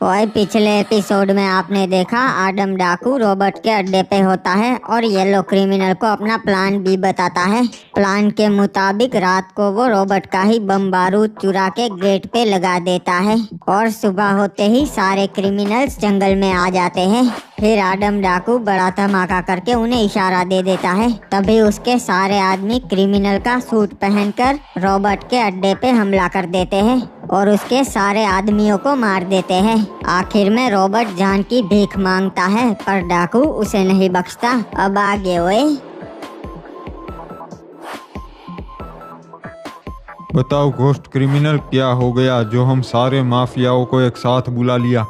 ओए पिछले एपिसोड में आपने देखा आडम डाकू रॉबर्ट के अड्डे पे होता है और येलो क्रिमिनल को अपना प्लान भी बताता है। प्लान के मुताबिक रात को वो रॉबर्ट का ही बम बारूद चुरा के गेट पे लगा देता है और सुबह होते ही सारे क्रिमिनल्स जंगल में आ जाते हैं। फिर आडम डाकू बड़ा धमाका करके उन्हें इशारा दे देता है। तभी उसके सारे आदमी क्रिमिनल का सूट पहनकर रॉबर्ट के अड्डे पे हमला कर देते हैं और उसके सारे आदमियों को मार देते हैं। आखिर में रॉबर्ट जान की भीख मांगता है पर डाकू उसे नहीं बख्शता। अब आगे ओए। बताओ घोस्ट क्रिमिनल, क्या हो गया जो हम सारे माफियाओं को एक साथ बुला लिया?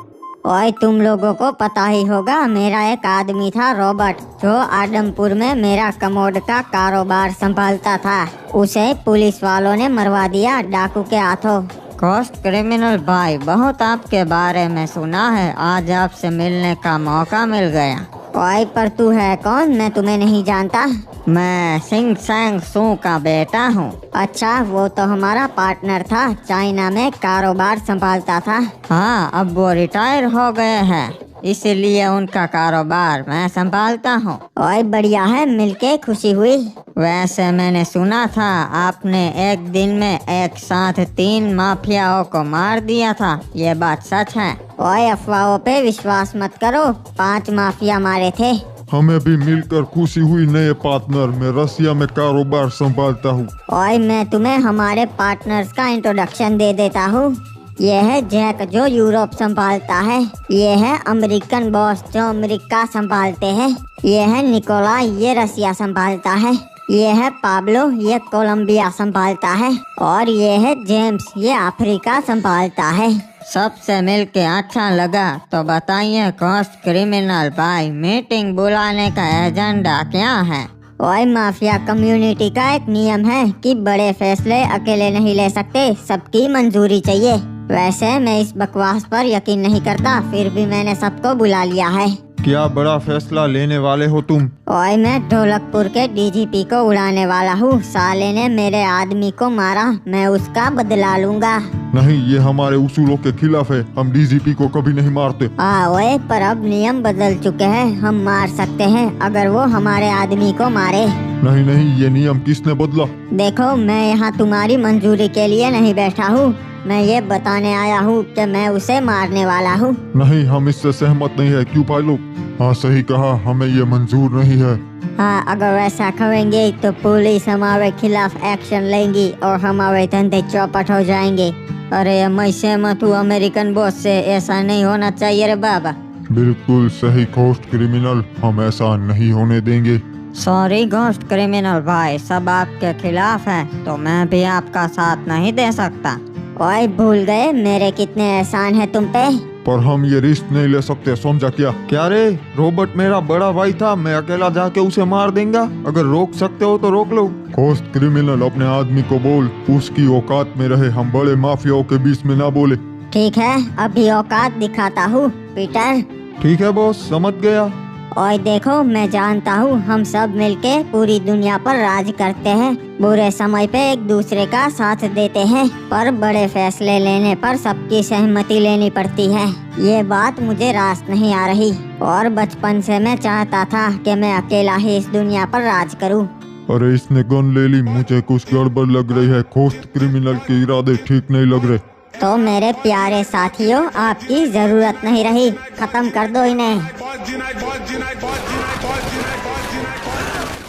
ओए तुम लोगों को पता ही होगा, मेरा एक आदमी था रॉबर्ट जो आदमपुर में मेरा कमोड का कारोबार संभालता था। उसे पुलिस वालों ने मरवा दिया डाकू के हाथों। घोस्ट क्रिमिनल भाई, बहुत आपके बारे में सुना है, आज आपसे मिलने का मौका मिल गया। ओए पर तू है कौन? मैं तुम्हें नहीं जानता। मैं सिंह सैंग सू का बेटा हूँ। अच्छा, वो तो हमारा पार्टनर था, चाइना में कारोबार संभालता था। हाँ, अब वो रिटायर हो गए हैं, इसीलिए उनका कारोबार मैं संभालता हूँ। ओए बढ़िया है, मिलके खुशी हुई। वैसे मैंने सुना था आपने एक दिन में एक साथ 3 माफियाओं को मार दिया था, ये बात सच है? ओए अफवाहों पे विश्वास मत करो, 5 माफिया मारे थे। हमें भी मिलकर खुशी हुई नए पार्टनर। मैं रसिया में कारोबार संभालता हूँ। ओए मैं तुम्हें हमारे पार्टनर्स का इंट्रोडक्शन दे देता हूँ। ये है जैक जो यूरोप संभालता है। ये है अमेरिकन बॉस जो अमेरिका संभालते हैं। ये है निकोला, ये रसिया संभालता है। ये है पाब्लो, ये कोलंबिया संभालता है। और ये है जेम्स, ये अफ्रीका संभालता है। सबसे मिलके अच्छा लगा। तो बताइए घोस्ट क्रिमिनल भाई, मीटिंग बुलाने का एजेंडा क्या है? ओए माफिया कम्युनिटी का एक नियम है कि बड़े फैसले अकेले नहीं ले सकते, सबकी मंजूरी चाहिए। वैसे मैं इस बकवास पर यकीन नहीं करता, फिर भी मैंने सबको बुला लिया है। क्या बड़ा फैसला लेने वाले हो तुम? ओए मैं ढोलकपुर के डीजीपी को उड़ाने वाला हूँ। साले ने मेरे आदमी को मारा, मैं उसका बदला लूंगा। नहीं, ये हमारे उसूलों के खिलाफ है। हम डीजीपी को कभी नहीं मारते। ओए पर अब नियम बदल चुके हैं, हम मार सकते हैं अगर वो हमारे आदमी को मारे। नहीं नहीं, ये नियम किसने बदला? देखो, मैं यहाँ तुम्हारी मंजूरी के लिए नहीं बैठा हूँ, मैं ये बताने आया हूँ कि मैं उसे मारने वाला हूँ। नहीं, हम इससे सहमत नहीं है। क्यों भाई लोग? हाँ सही कहा, हमें ये मंजूर नहीं है। हाँ, अगर वैसा करेंगे तो पुलिस हमारे खिलाफ एक्शन लेंगी और हमारे धंधे चौपट हो जाएंगे। अरे मैं सहमत हूँ अमेरिकन बॉस से, ऐसा नहीं होना चाहिए रे बाबा। बिल्कुल सही घोस्ट क्रिमिनल, हम ऐसा नहीं होने देंगे। सॉरी घोस्ट क्रिमिनल भाई, सब आपके खिलाफ है तो मैं भी आपका साथ नहीं दे सकता। ओए भूल गए मेरे कितने एहसान है तुम पे? पर हम ये रिस्क नहीं ले सकते, समझा क्या? क्या रे, रॉबर्ट मेरा बड़ा भाई था, मैं अकेला जाके उसे मार देंगा? अगर रोक सकते हो तो रोक लो। घोस्ट क्रिमिनल, अपने आदमी को बोल उसकी औकात में रहे, हम बड़े माफियाओं के बीच में ना बोले। ठीक है, अभी औकात दिखाता हूँ पीटर। ठीक है बॉस, समझ गया। और देखो, मैं जानता हूँ हम सब मिलके पूरी दुनिया पर राज करते हैं, बुरे समय पे एक दूसरे का साथ देते हैं, पर बड़े फैसले लेने पर सबकी सहमति लेनी पड़ती है। ये बात मुझे रास नहीं आ रही और बचपन से मैं चाहता था कि मैं अकेला ही इस दुनिया पर राज करूँ। अरे इसने गन ले ली, मुझे कुछ गड़बड़ लग रही है। घोस्ट क्रिमिनल के इरादे ठीक नहीं लग रहे। तो मेरे प्यारे साथियों, आपकी जरूरत नहीं रही, खत्म कर दो इन्हें।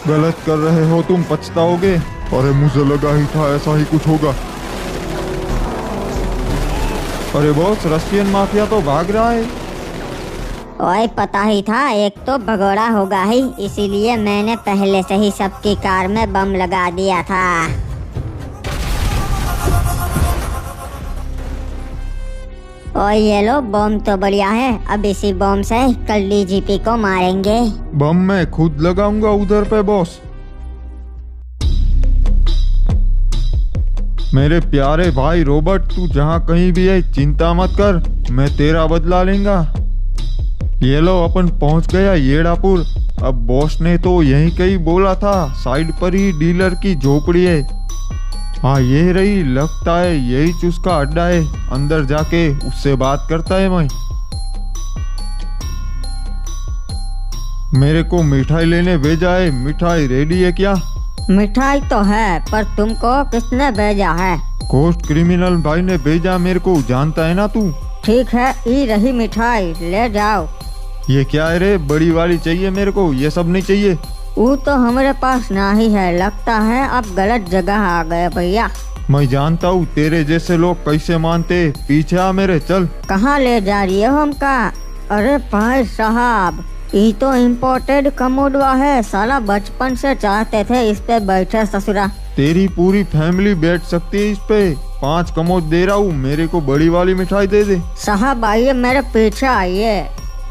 गलत कर रहे हो तुम, पछताओगे। अरे मुझे लगा ही था ऐसा ही कुछ होगा। अरे बॉस, रशियन माफिया तो भाग रहा है। ओए पता ही था एक तो भगोड़ा होगा ही, इसीलिए मैंने पहले से ही सबकी कार में बम लगा दिया था। और ये लो, बम तो बढ़िया है, अब इसी बम से कल डीजीपी को मारेंगे। बम मैं खुद लगाऊंगा उधर पे बॉस। मेरे प्यारे भाई रॉबर्ट, तू जहाँ कहीं भी है चिंता मत कर, मैं तेरा बदला लेंगा। ये लो, अपन पहुँच गया येड़ापुर। अब बॉस ने तो यहीं कहीं बोला था, साइड पर ही डीलर की झोपड़ी है। हाँ ये रही, लगता है यही उसका अड्डा है। अंदर जाके उससे बात करता है मैं। मेरे को मिठाई लेने भेजा है, मिठाई रेडी है क्या? मिठाई तो है, पर तुमको किसने भेजा है? घोस्ट क्रिमिनल भाई ने भेजा मेरे को, जानता है ना तू। ठीक है, ई रही मिठाई, ले जाओ। ये क्या है रे, बड़ी वाली चाहिए मेरे को, ये सब नहीं चाहिए। वो तो हमारे पास नहीं है, लगता है अब गलत जगह आ गए भैया। मैं जानता हूँ तेरे जैसे लोग कैसे मानते, पीछे आ मेरे, चल। कहाँ ले जा रही हो हमका? अरे भाई साहब, ये तो इम्पोर्टेड कमोडवा है, साला बचपन से चाहते थे इस पे बैठे ससुरा। तेरी पूरी फैमिली बैठ सकती है इस पे। 5 कमोड दे रहा हूँ, मेरे को बड़ी वाली मिठाई दे दे। साहब आइए, मेरे पीछे आइए।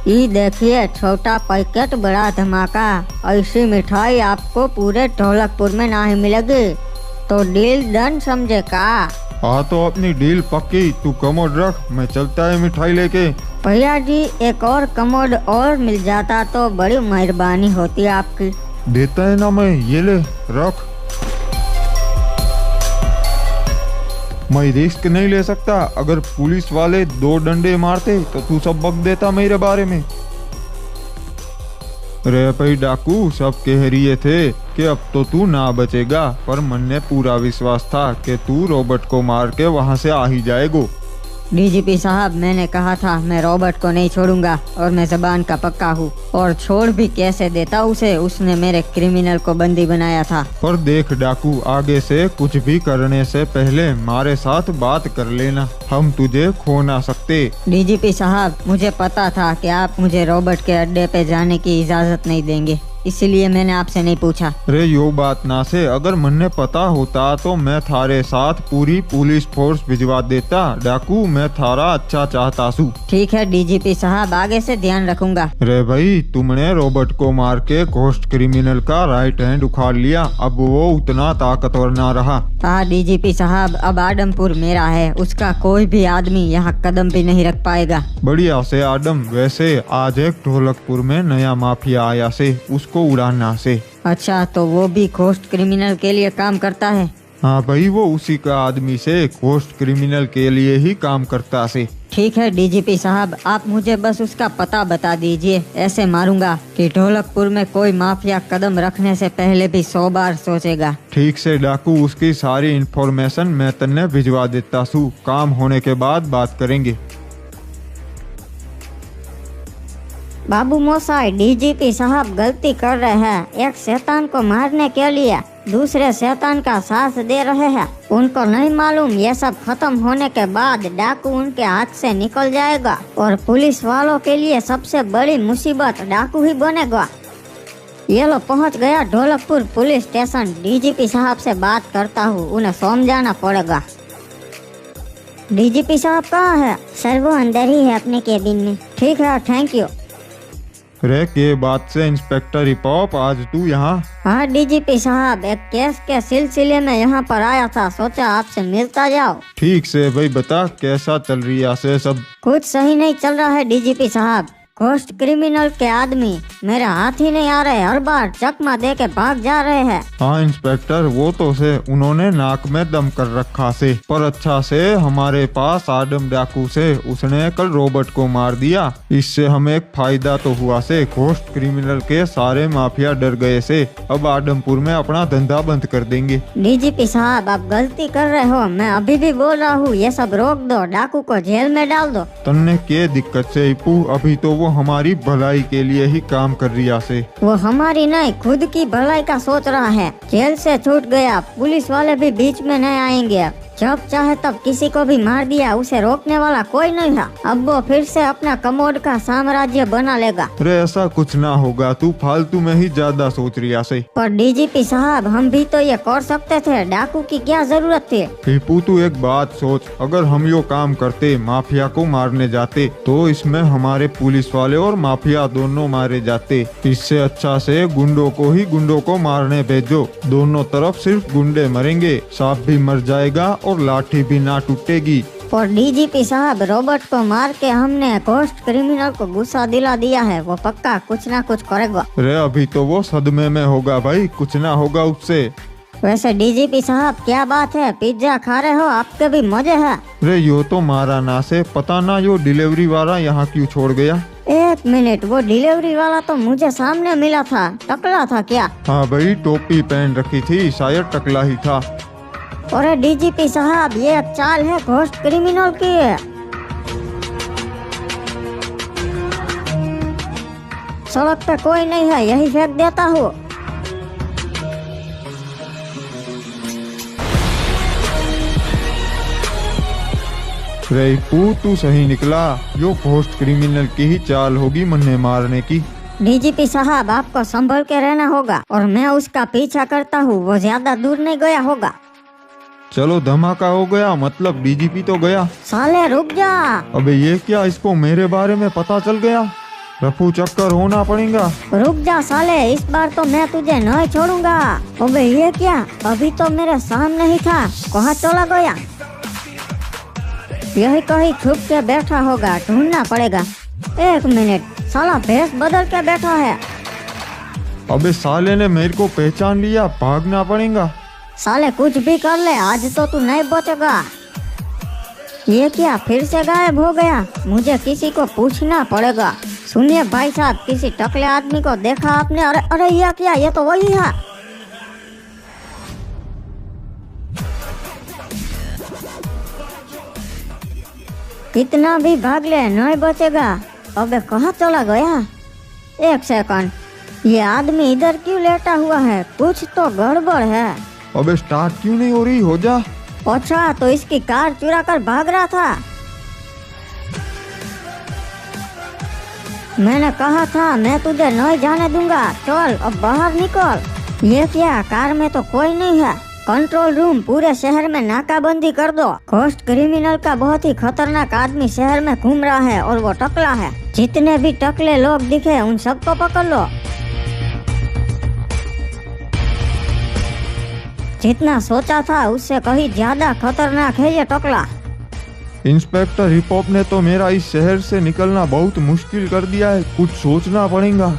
ये देखिए, छोटा पैकेट बड़ा धमाका। ऐसी मिठाई आपको पूरे ढोलकपुर में नहीं मिलेगी, तो डील डन समझे का? हाँ तो अपनी डील पक्की, तू कमोड रख, मैं चलता है मिठाई लेके। भैया जी, एक और कमोड और मिल जाता तो बड़ी मेहरबानी होती आपकी। देता है ना मैं, ये ले रख। मैं रिस्क नहीं ले सकता, अगर पुलिस वाले 2 डंडे मारते तो तू सब बक देता मेरे बारे में। रे भाई डाकू, सब कह रही थे कि अब तो तू ना बचेगा, पर मन ने पूरा विश्वास था कि तू रॉबर्ट को मार के वहाँ से आ ही जाएगो। डीजीपी साहब, मैंने कहा था मैं रॉबर्ट को नहीं छोड़ूंगा, और मैं जबान का पक्का हूँ, और छोड़ भी कैसे देता उसे, उसने मेरे क्रिमिनल को बंदी बनाया था। पर देख डाकू, आगे से कुछ भी करने से पहले हमारे साथ बात कर लेना, हम तुझे खो ना सकते। डीजीपी साहब, मुझे पता था कि आप मुझे रॉबर्ट के अड्डे पे जाने की इजाजत नहीं देंगे, इसलिए मैंने आपसे नहीं पूछा। रे यो बात ना से, अगर मुझे पता होता तो मैं थारे साथ पूरी पुलिस फोर्स भिजवा देता। डाकू, मैं थारा अच्छा चाहता सू। ठीक है डीजीपी साहब, आगे से ध्यान रखूंगा। रे भाई, तुमने रॉबर्ट को मार के घोस्ट क्रिमिनल का राइट हैंड उखाड़ लिया, अब वो उतना ताकतवर ना रहा। हाँ डीजीपी साहब, अब आदमपुर मेरा है, उसका कोई भी आदमी यहाँ कदम भी नहीं रख पाएगा। बढ़िया से आदम, वैसे आज एक ढोलकपुर में नया माफिया आया से, उसको उड़ाना से। अच्छा, तो वो भी घोस्ट क्रिमिनल के लिए काम करता है? हाँ भाई, वो उसी का आदमी से घोस्ट क्रिमिनल के लिए ही काम करता से। ठीक है डीजीपी साहब, आप मुझे बस उसका पता बता दीजिए, ऐसे मारूंगा कि ढोलकपुर में कोई माफिया कदम रखने से पहले भी 100 बार सोचेगा। ठीक से डाकू, उसकी सारी इंफॉर्मेशन मैं तन्ने भिजवा देता सू, काम होने के बाद बात करेंगे। बाबू मोसाई, डीजीपी साहब गलती कर रहे हैं। एक शैतान को मारने के लिए दूसरे शैतान का साथ दे रहे हैं। उनको नहीं मालूम ये सब खत्म होने के बाद डाकू उनके हाथ से निकल जाएगा, और पुलिस वालों के लिए सबसे बड़ी मुसीबत डाकू ही बनेगा। ये लो पहुंच गया ढोलकपुर पुलिस स्टेशन। डीजीपी साहब से बात करता हूँ, उन्हें समझाना पड़ेगा। डीजीपी साहब कहाँ है? सर वो अंदर ही है अपने केबिन में। ठीक है, थैंक यू। रे के बात से इंस्पेक्टर हिपॉप, आज तू यहाँ? हाँ डीजीपी साहब, एक केस के सिलसिले में यहाँ पर आया था, सोचा आपसे मिलता जाओ। ठीक से भाई बता, कैसा चल रही है से सब? कुछ सही नहीं चल रहा है डीजीपी साहब। घोस्ट क्रिमिनल के आदमी मेरे हाथ ही नहीं आ रहे, हर बार चकमा दे के भाग जा रहे हैं। हाँ इंस्पेक्टर, वो तो से उन्होंने नाक में दम कर रखा से, पर अच्छा से हमारे पास आदम डाकू से, उसने कल रॉबर्ट को मार दिया। इससे हमें एक फायदा तो हुआ से, घोस्ट क्रिमिनल के सारे माफिया डर गए से। अब आदमपुर में अपना धंधा बंद कर देंगे। डीजीपी साहब, आप गलती कर रहे हो, मैं अभी भी बोल रहा हूँ, ये सब रोक दो, डाकू को जेल में डाल दो। तन्ने के दिक्कत से हिपू, अभी तो वो हमारी भलाई के लिए ही काम कर रिया से। वो हमारी नहीं, खुद की भलाई का सोच रहा है। जेल से छूट गया, पुलिस वाले भी बीच में नहीं आएंगे। जब चाहे तब किसी को भी मार दिया, उसे रोकने वाला कोई नहीं था। अब वो फिर से अपना कमोड का साम्राज्य बना लेगा। अरे ऐसा कुछ ना होगा, तू फालतू में ही ज्यादा सोच रिया से। पर डीजीपी साहब, हम भी तो ये कर सकते थे, डाकू की क्या जरूरत थी? हिपू तू एक बात सोच, अगर हम यो काम करते, माफिया को मारने जाते, तो इसमें हमारे पुलिस वाले और माफिया दोनों मारे जाते। इससे अच्छा से गुंडों को ही गुंडों को मारने भेजो, दोनों तरफ सिर्फ गुंडे मरेंगे, सांप भी मर जाएगा और लाठी भी ना टूटेगी। और डीजीपी साहब, रॉबर्ट को मार के हमने घोस्ट क्रिमिनल को गुस्सा दिला दिया है, वो पक्का कुछ ना कुछ करेगा। अरे अभी तो वो सदमे में होगा भाई, कुछ ना होगा उससे। वैसे डीजीपी साहब क्या बात है, पिज्जा खा रहे हो, आपके भी मजे है। रे यो तो मारा ना से, पता ना यो डिलीवरी वाला यहाँ क्यों छोड़ गया। एक मिनट, वो डिलीवरी वाला तो मुझे सामने मिला था, टकला था क्या? हाँ भाई, टोपी पहन रखी थी, शायद टकला ही था। अरे डीजीपी साहब, ये चाल है घोस्ट क्रिमिनल की है। सड़क पे कोई नहीं है, यही फेंक देता हूँ। रेपू तू सही निकला, यो घोस्ट क्रिमिनल की ही चाल होगी मन्ने मारने की। डीजीपी साहब, आपको संभल के रहना होगा और मैं उसका पीछा करता हूँ, वो ज्यादा दूर नहीं गया होगा। चलो धमाका हो गया, मतलब डीजीपी तो गया। साले रुक जा। अबे ये क्या, इसको मेरे बारे में पता चल गया। रफू चक्कर होना पड़ेगा। रुक जा साले, इस बार तो मैं तुझे नहीं छोड़ूंगा। अबे ये क्या, अभी तो मेरे सामने ही था, कहाँ चला गया? यही कहीं छुप के बैठा होगा, ढूंढना पड़ेगा। एक मिनट, साला भेष बदल के बैठा है। अबे साले ने मेरे को पहचान लिया, भागना पड़ेगा। साले कुछ भी कर ले, आज तो तू नहीं बचेगा। ये क्या, फिर से गायब हो गया? मुझे किसी को पूछना पड़ेगा। सुनिए भाई साहब, किसी टकले आदमी को देखा आपने? अरे अरे ये क्या, ये तो वही है। कितना भी भाग ले, नहीं बचेगा। अबे कहाँ चला गया? एक सेकंड, ये आदमी इधर क्यों लेटा हुआ है? कुछ तो गड़बड़ है। अबे स्टार्ट क्यों नहीं हो रही, हो जा। अच्छा, तो इसकी कार चुरा कर भाग रहा था। मैंने कहा था मैं तुझे नहीं जाने दूंगा, चल अब बाहर निकल। ये क्या, कार में तो कोई नहीं है। कंट्रोल रूम, पूरे शहर में नाकाबंदी कर दो। घोस्ट क्रिमिनल का बहुत ही खतरनाक आदमी शहर में घूम रहा है और वो टकला है। जितने भी टकले लोग दिखे उन सबको पकड़ लो। जितना सोचा था उससे कहीं ज्यादा खतरनाक है ये टकला। इंस्पेक्टर हिपहॉप ने तो मेरा इस शहर से निकलना बहुत मुश्किल कर दिया है, कुछ सोचना पड़ेगा।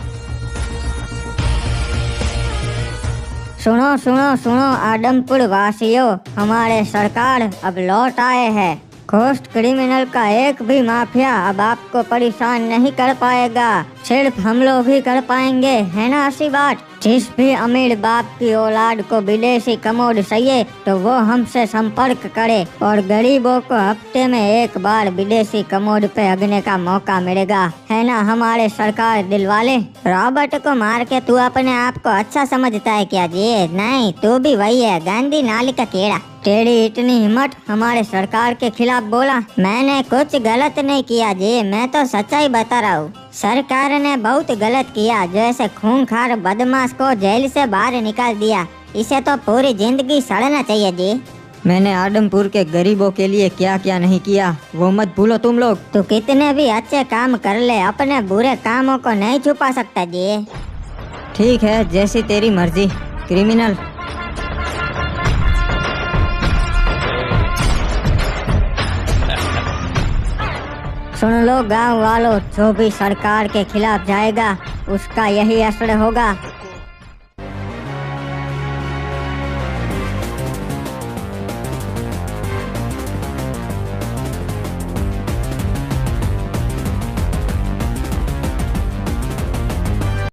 सुनो सुनो सुनो आदमपुर वासियों, हमारे सरकार अब लौट आए हैं। घोस्ट क्रिमिनल का एक भी माफिया अब आपको परेशान नहीं कर पाएगा, सिर्फ हम लोग ही कर पाएंगे, है ना ऐसी बात? जिस भी अमीर बाप की औलाद को विदेशी कमोड चाहिए तो वो हमसे संपर्क करे और गरीबों को हफ्ते में एक बार विदेशी कमोड पे अगने का मौका मिलेगा, है ना हमारे सरकार दिलवाले? रॉबर्ट को मार के तू अपने आप को अच्छा समझता है क्या जी? नहीं, तू भी वही है, गांधी नाली का कीड़ा। तेरी इतनी हिम्मत हमारे सरकार के खिलाफ बोला? मैंने कुछ गलत नहीं किया जी, मैं तो सच्चाई बता रहा हूँ। सरकार ने बहुत गलत किया, जैसे खूंखार बदमाश को जेल से बाहर निकाल दिया, इसे तो पूरी जिंदगी सड़ना चाहिए जी। मैंने आदमपुर के गरीबों के लिए क्या क्या नहीं किया वो मत भूलो तुम लोग। तू कितने भी अच्छे काम कर ले, अपने बुरे कामों को नहीं छुपा सकता जी। ठीक है, जैसी तेरी मर्जी क्रिमिनल। सुन लो गांव वालों, जो भी सरकार के खिलाफ जाएगा उसका यही असर होगा।